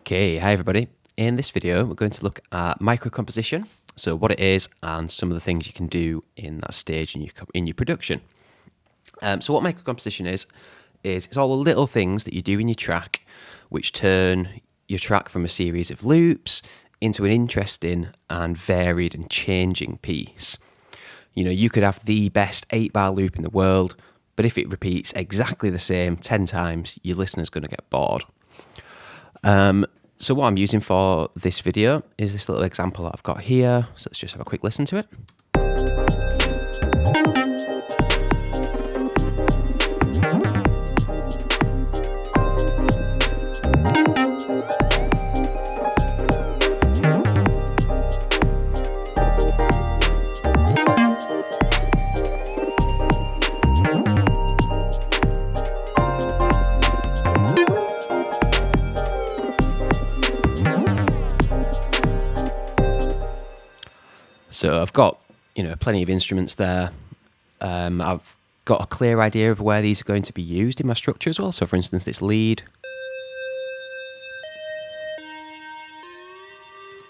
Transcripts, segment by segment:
Okay, hi everybody. In this video, we're going to look at microcomposition, so what it is and some of the things you can do in that stage in your production. So what microcomposition is it's all the little things that you do in your track which turn your track from a series of loops into an interesting and varied and changing piece. You know, you could have the best 8-bar loop in the world, but if it repeats exactly the same 10 times, your listener's going to get bored. So what I'm using for this video is this little example that I've got here. So let's just have a quick listen to it. So I've got, plenty of instruments there. I've got a clear idea of where these are going to be used in my structure as well. So for instance, this lead,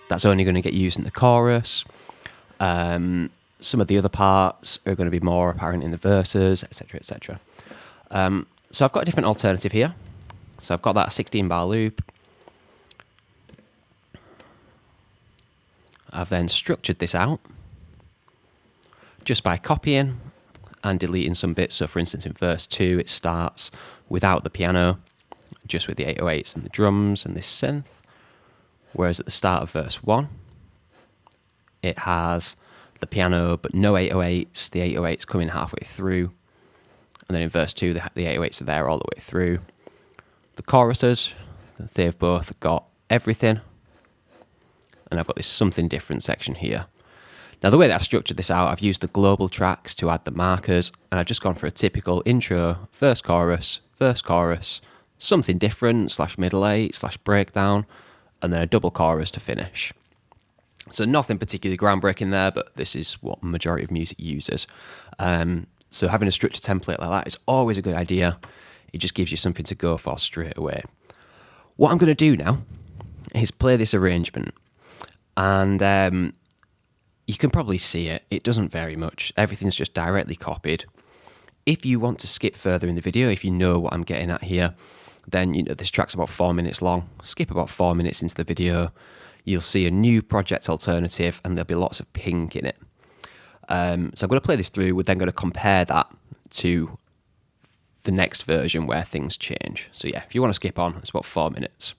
that's only going to get used in the chorus. Some of the other parts are going to be more apparent in the verses, etc., etc. So I've got a different alternative here. So I've got that 16-bar loop. I've then structured this out just by copying and deleting some bits. So for instance, in verse 2, it starts without the piano, just with the 808s and the drums and this synth. Whereas at the start of verse 1, it has the piano, but no 808s. The 808s come in halfway through. And then in verse 2, the 808s are there all the way through. The choruses, they've both got everything. And I've got this something different section here. Now the way that I've structured this out, I've used the global tracks to add the markers, and I've just gone for a typical intro, first chorus, something different, /middle 8, /breakdown, and then a double chorus to finish. So nothing particularly groundbreaking there, but this is what the majority of music uses. So having a structured template like that is always a good idea. It just gives you something to go for straight away. What I'm going to do now is play this arrangement. And you can probably see it. It doesn't vary much. Everything's just directly copied. If you want to skip further in the video, if you know what I'm getting at here, then this track's about 4 minutes long. Skip about 4 minutes into the video. You'll see a new project alternative and there'll be lots of pink in it. So I'm going to play this through. We're then going to compare that to the next version where things change. So yeah, if you want to skip on, it's about 4 minutes.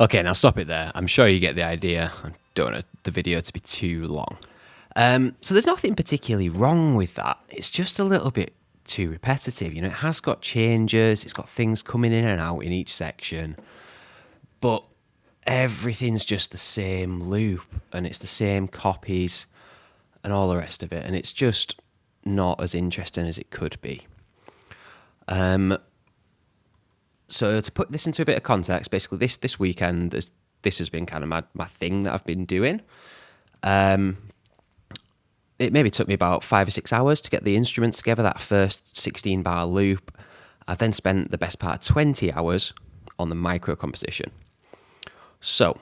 Okay, now stop it there. I'm sure you get the idea. I don't want the video to be too long. So there's nothing particularly wrong with that. It's just a little bit too repetitive. It has got changes. It's got things coming in and out in each section. But everything's just the same loop. And it's the same copies and all the rest of it. And it's just not as interesting as it could be. So to put this into a bit of context, basically this weekend, this has been kind of my thing that I've been doing. It maybe took me about 5 or 6 hours to get the instruments together, that first 16 bar loop. I then spent the best part of 20 hours on the micro composition. So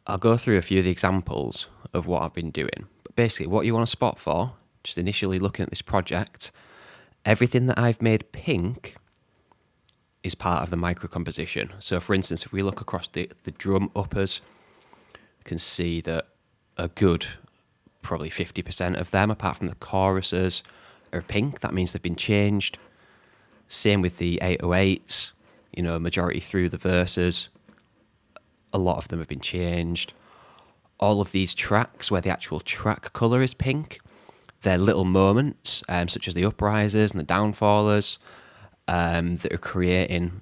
I'll go through a few of the examples of what I've been doing. But basically what you want to spot for, just initially looking at this project, everything that I've made pink is part of the micro composition. So for instance, if we look across the drum uppers, you can see that a good probably 50% of them, apart from the choruses, are pink. That means they've been changed. Same with the 808s, majority through the verses. A lot of them have been changed. All of these tracks where the actual track colour is pink, they're little moments, such as the uprises and the downfallers, that are creating,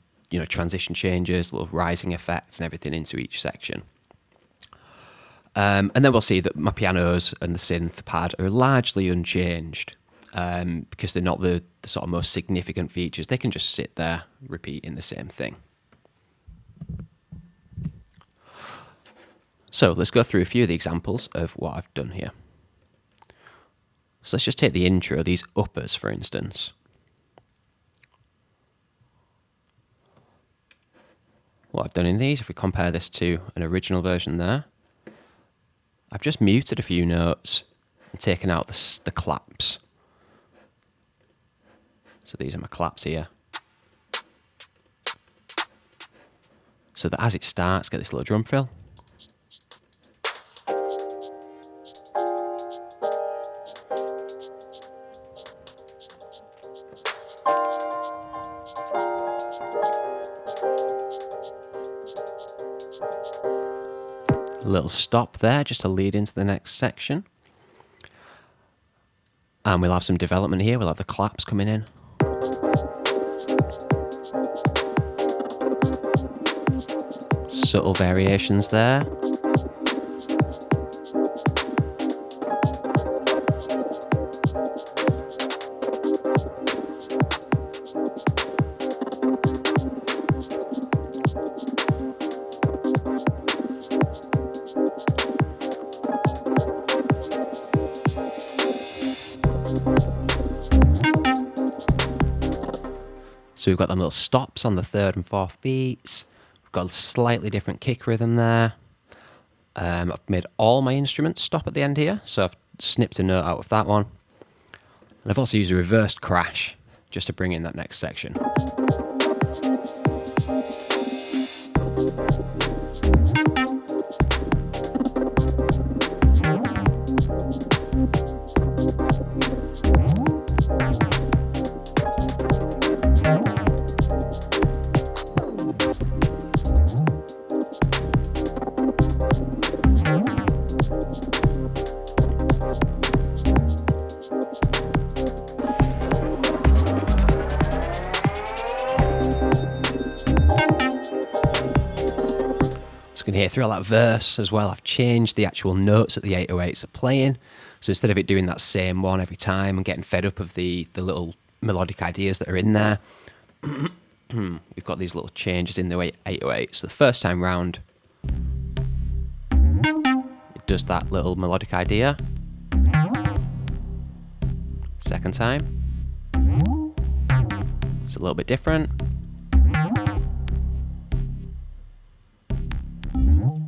transition changes, little rising effects and everything into each section. And then we'll see that my pianos and the synth pad are largely unchanged, because they're not the sort of most significant features. They can just sit there repeating the same thing. So let's go through a few of the examples of what I've done here. So let's just take the intro, these uppers, for instance. What I've done in these, if we compare this to an original version there, I've just muted a few notes and taken out the claps. So these are my claps here. So that as it starts, get this little drum fill. A little stop there just to lead into the next section. And we'll have some development here. We'll have the claps coming in. Subtle variations there. So we've got them little stops on the third and fourth beats. We've got a slightly different kick rhythm there. I've made all my instruments stop at the end here, so I've snipped a note out of that one. And I've also used a reversed crash just to bring in that next section. You can hear through all that verse as well, I've changed the actual notes that the 808s are playing. So instead of it doing that same one every time and getting fed up of the little melodic ideas that are in there, we've got these little changes in the 808. So the first time round, it does that little melodic idea. Second time, it's a little bit different.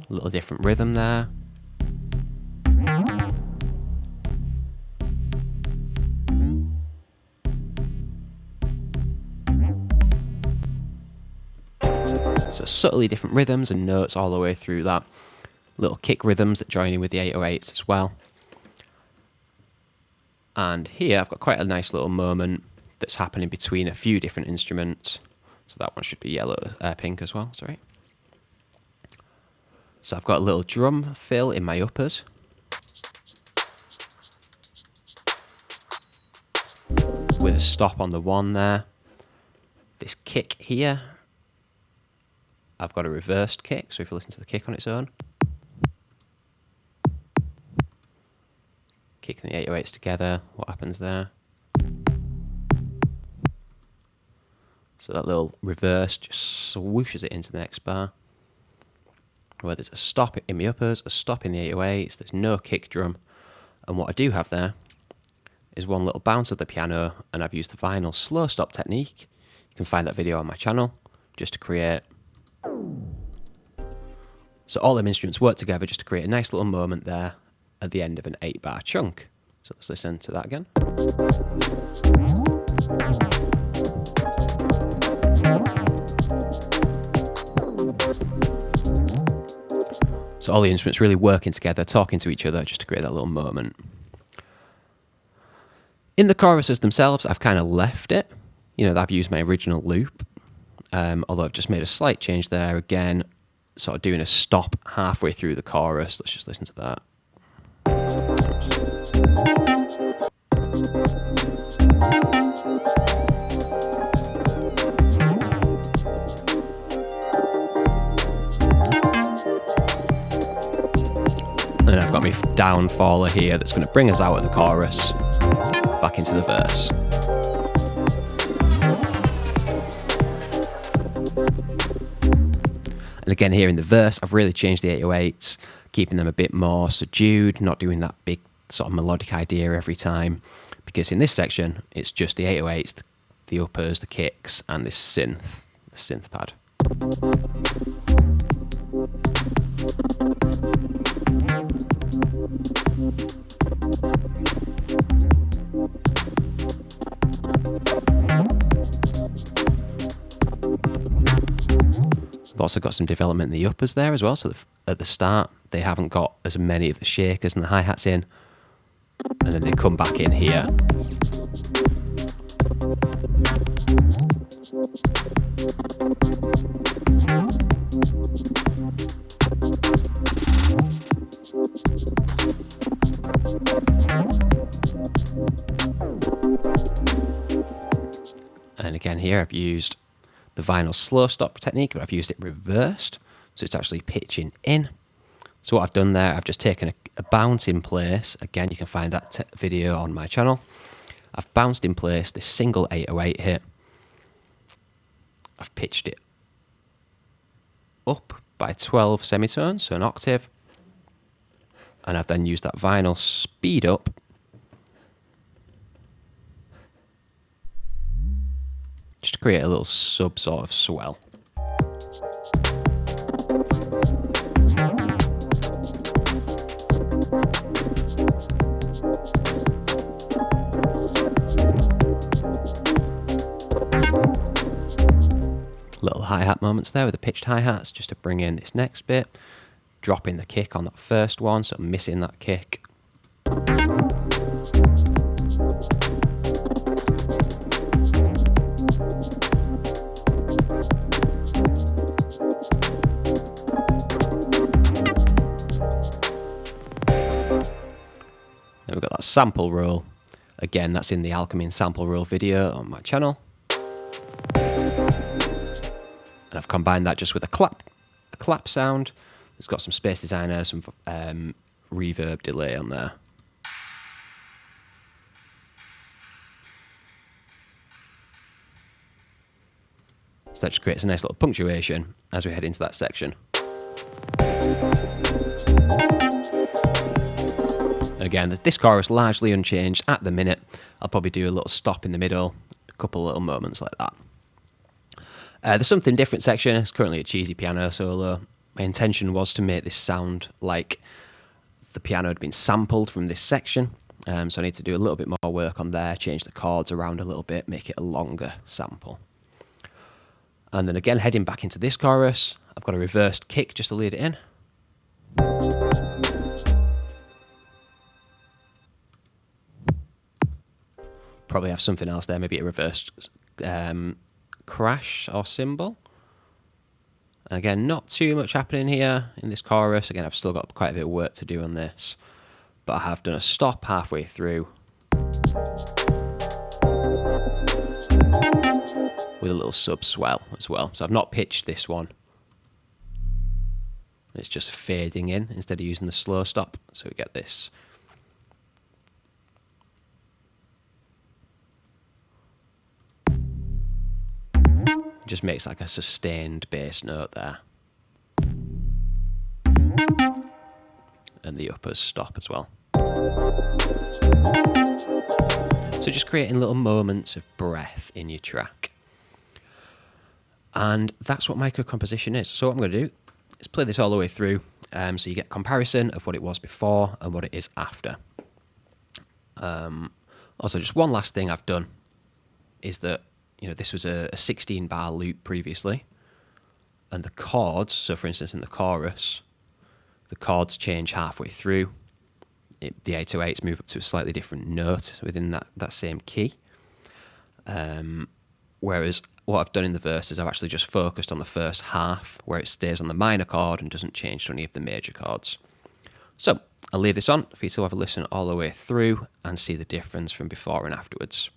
A little different rhythm there. So subtly different rhythms and notes all the way through that. Little kick rhythms that join in with the 808s as well. And here I've got quite a nice little moment that's happening between a few different instruments. So that one should be yellow, pink as well, sorry. So I've got a little drum fill in my uppers. With a stop on the one there. This kick here, I've got a reversed kick, so if you listen to the kick on its own. Kicking the 808s together, what happens there? So that little reverse just swooshes it into the next bar. Where there's a stop in my uppers, a stop in the 808s, there's no kick drum. And what I do have there is one little bounce of the piano, and I've used the vinyl slow stop technique. You can find that video on my channel, just to create. So all them instruments work together just to create a nice little moment there at the end of an 8-bar chunk. So let's listen to that again. So all the instruments really working together, talking to each other just to create that little moment. In the choruses themselves, I've kind of left it. You know, I've used my original loop, although I've just made a slight change there. Again, sort of doing a stop halfway through the chorus. Let's just listen to that. And then I've got my downfaller here that's going to bring us out of the chorus, back into the verse. And again here in the verse, I've really changed the 808s, keeping them a bit more subdued, not doing that big sort of melodic idea every time. Because in this section, it's just the 808s, the uppers, the kicks, and this synth, the synth pad. I've also got some development in the uppers there as well. So at the start, they haven't got as many of the shakers and the hi-hats in. And then they come back in here. And again here, I've used the vinyl slow stop technique, but I've used it reversed, so it's actually pitching in. So what I've done there, I've just taken a bounce in place. Again, you can find that video on my channel. I've bounced in place this single 808 hit. I've pitched it up by 12 semitones, so an octave. And I've then used that vinyl speed up just to create a little sub sort of swell. Little hi-hat moments there with the pitched hi-hats just to bring in this next bit. Dropping the kick on that first one, so missing that kick. Then we've got that sample roll. Again, that's in the Alchemy sample roll video on my channel. And I've combined that just with a clap sound. It's got some Space Designer, some reverb delay on there. So that just creates a nice little punctuation as we head into that section. And again, this chorus largely unchanged at the minute. I'll probably do a little stop in the middle, a couple of little moments like that. There's something different section. It's currently a cheesy piano solo. My intention was to make this sound like the piano had been sampled from this section. So I need to do a little bit more work on there, change the chords around a little bit, make it a longer sample. And then again, heading back into this chorus, I've got a reversed kick just to lead it in. Probably have something else there, maybe a reversed crash or cymbal. Again, not too much happening here in this chorus. Again, I've still got quite a bit of work to do on this, but I have done a stop halfway through with a little sub swell as well. So I've not pitched this one. It's just fading in instead of using the slow stop. So we get this. It just makes like a sustained bass note there. And the uppers stop as well. So just creating little moments of breath in your track. And that's what micro-composition is. So what I'm going to do is play this all the way through, so you get a comparison of what it was before and what it is after. Also, just one last thing I've done is that, you know, this was a 16-bar loop previously, and the chords, so for instance in the chorus, the chords change halfway through. The 808s move up to a slightly different note within that same key. Whereas what I've done in the verse is I've actually just focused on the first half where it stays on the minor chord and doesn't change to any of the major chords. So I'll leave this on for you to have a listen all the way through and see the difference from before and afterwards.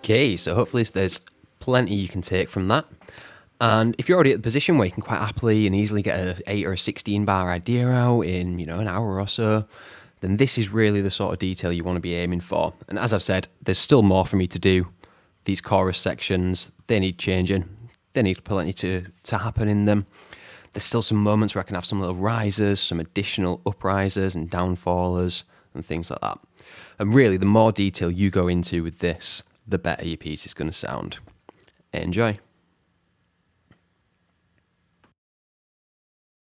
Okay, so hopefully there's plenty you can take from that. And if you're already at the position where you can quite happily and easily get an 8 or a 16 bar idea out in, an hour or so, then this is really the sort of detail you want to be aiming for. And as I've said, there's still more for me to do. These chorus sections, they need changing. They need plenty to happen in them. There's still some moments where I can have some little risers, some additional uprisers and downfallers and things like that. And really, the more detail you go into with this, the better your piece is going to sound. Enjoy.